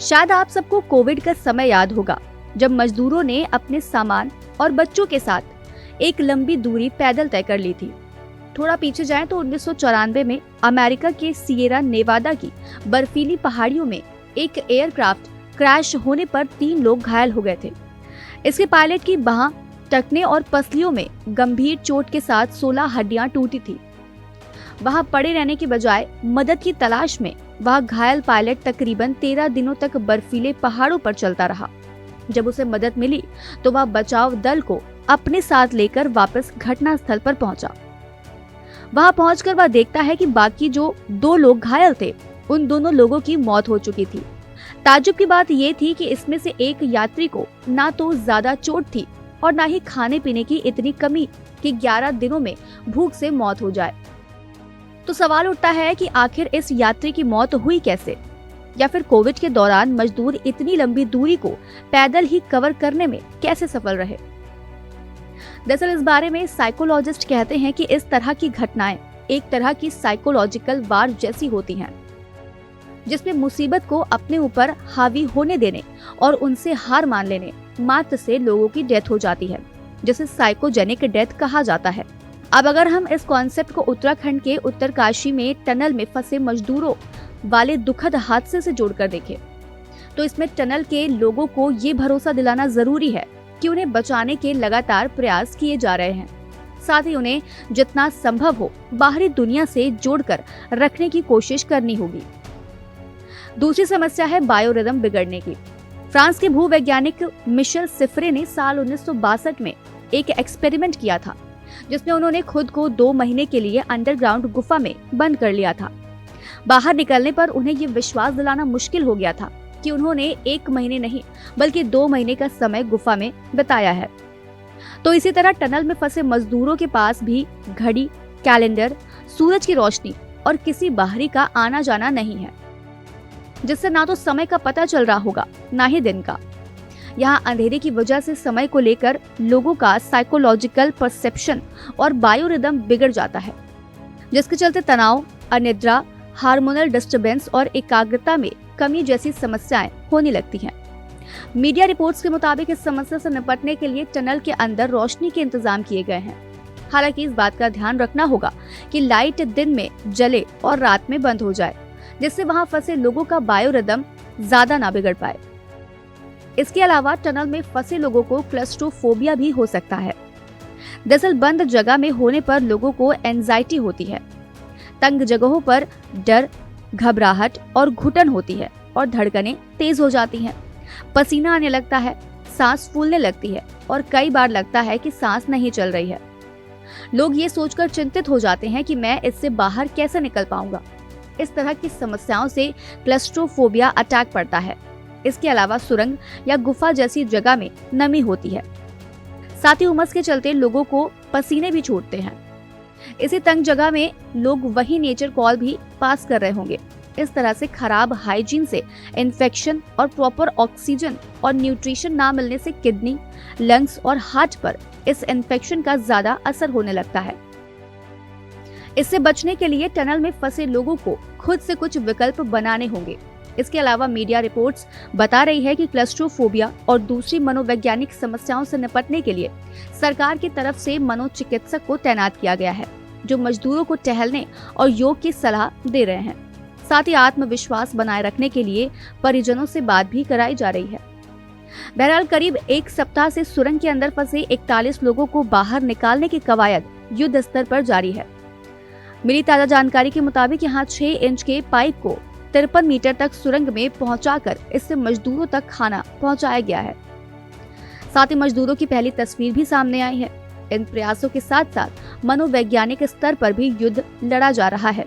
शायद आप सबको कोविड का समय याद होगा, जब मजदूरों ने अपने सामान और बच्चों के साथ एक लंबी दूरी पैदल तय कर ली थी। थोड़ा पीछे जाएं तो 1994 में अमेरिका के सिएरा नेवादा की बर्फीली पहाड़ियों में एक एयरक्राफ्ट क्रैश होने पर 3 लोग घायल हो गए थे। इसके पायलट की बाह, टखने और पसलियों में गंभीर चोट के साथ 16 हड्डियां टूटी थी। वहां पड़े रहने के बजाय मदद की तलाश में वह घायल पायलट तकरीबन 13 दिनों तक बर्फीले पहाड़ों पर चलता रहा। जब उसे मदद मिली तो वह बचाव दल को अपने साथ लेकर वापस घटनास्थल पर पहुंचा। वहां पहुंचकर वह देखता है कि बाकी जो 2 लोग घायल थे, उन दोनों लोगों की मौत हो चुकी थी। ताज्जुब की बात यह थी कि इसमें से एक यात्री को ना तो ज्यादा चोट थी और ना ही खाने पीने की इतनी कमी कि 11 दिनों में भूख से मौत हो जाए। तो सवाल उठता है कि आखिर इस यात्री की मौत हुई कैसे, या फिर कोविड के दौरान मजदूर इतनी लंबी दूरी को पैदल ही कवर करने में कैसे सफल रहे। दरअसल इस बारे में साइकोलॉजिस्ट कहते हैं कि इस तरह की घटनाएं एक तरह की साइकोलॉजिकल वार जैसी होती हैं, जिसमें मुसीबत को अपने ऊपर हावी होने देने और उनसे हार मान लेने मात्र से लोगों की डेथ हो जाती है, जिसे साइकोजेनिक डेथ कहा जाता है। अब अगर हम इस कॉन्सेप्ट को उत्तराखंड के उत्तरकाशी में टनल में फंसे मजदूरों वाले दुखद हादसे से जोड़कर देखें, तो इसमें टनल के लोगों को ये भरोसा दिलाना जरूरी है कि उन्हें बचाने के लगातार प्रयास किए जा रहे हैं। साथ ही उन्हें जितना संभव हो बाहरी दुनिया से जोड़कर रखने की कोशिश करनी होगी। दूसरी समस्या है बायोरिदम बिगड़ने की। फ्रांस के भूवैज्ञानिक मिशेल सिफरे ने साल 1962 में एक एक्सपेरिमेंट किया था, जिसमें उन्होंने खुद को 2 महीने के लिए अंडरग्राउंड गुफा में बंद कर लिया था। बाहर निकलने पर उन्हें ये विश्वास दिलाना मुश्किल हो गया था कि उन्होंने 1 महीने नहीं बल्कि 2 महीने का समय गुफा में बिताया है। तो इसी तरह टनल में फंसे मजदूरों के पास भी घड़ी, कैलेंडर, सूरज की रोशनी और किसी बाहरी का आना जाना नहीं है, जिससे ना तो समय का पता चल रहा होगा ना ही दिन का। यहाँ अंधेरे की वजह से समय को लेकर लोगों का साइकोलॉजिकल परसेप्शन और बायोरिदम बिगड़ जाता है, जिसके चलते तनाव, अनिद्रा, हार्मोनल डिस्टर्बेंस और एकाग्रता में कमी जैसी समस्याएं होने लगती हैं। मीडिया रिपोर्ट्स के मुताबिक इस समस्या से निपटने के लिए टनल के अंदर रोशनी के इंतजाम किए गए हैं। हालांकि इस बात का ध्यान रखना होगा कि लाइट दिन में जले और रात में बंद हो जाए, जिससे वहां फंसे लोगों का बायोरिदम ज्यादा ना बिगड़ पाए। इसके अलावा टनल में फंसे लोगों को क्लस्ट्रोफोबिया भी हो सकता है। दरअसल बंद जगह में होने पर लोगों को एंजाइटी होती है। तंग जगहों पर डर, घबराहट और घुटन होती है और धड़कनें तेज हो जाती हैं। पसीना आने लगता है, सांस फूलने लगती है और कई बार लगता है कि सांस नहीं चल रही है। लोग ये सोचकर चिंतित हो जाते हैं कि मैं इससे बाहर कैसे निकल पाऊंगा। इस तरह की समस्याओं से क्लस्ट्रोफोबिया अटैक पड़ता है। इसके अलावा सुरंग या गुफा जैसी जगह में नमी होती है। साथ ही उमस के चलते लोगों को पसीने भी छूटते हैं। इसी तंग जगह में लोग वही नेचर कॉल भी पास कर रहे होंगे। इस तरह से खराब हाइजीन से इन्फेक्शन और प्रॉपर ऑक्सीजन और न्यूट्रिशन ना मिलने से किडनी, लंग्स और हार्ट पर इस इन्फेक्शन का ज्यादा असर होने लगता है। इससे बचने के लिए टनल में फंसे लोगों को खुद से कुछ विकल्प बनाने होंगे। इसके अलावा मीडिया रिपोर्ट्स बता रही है कि क्लस्ट्रोफोबिया और दूसरी मनोवैज्ञानिक समस्याओं से निपटने के लिए सरकार की तरफ से मनोचिकित्सक को तैनात किया गया है, जो मजदूरों को टहलने और योग की सलाह दे रहे हैं। साथ ही आत्मविश्वास बनाए रखने के लिए परिजनों से बात भी कराई जा रही है। बहरहाल करीब 1 सप्ताह से सुरंग के अंदर फंसे 41 लोगों को बाहर निकालने की कवायद युद्ध स्तर पर जारी है। मिली ताजा जानकारी के मुताबिक यहाँ 6 इंच के पाइप को 53 मीटर तक सुरंग में पहुंचाकर इससे मजदूरों तक खाना पहुंचाया गया है। साथ ही मजदूरों की पहली तस्वीर भी सामने आई है। इन प्रयासों के साथ साथ मनोवैज्ञानिक स्तर पर भी युद्ध लड़ा जा रहा है।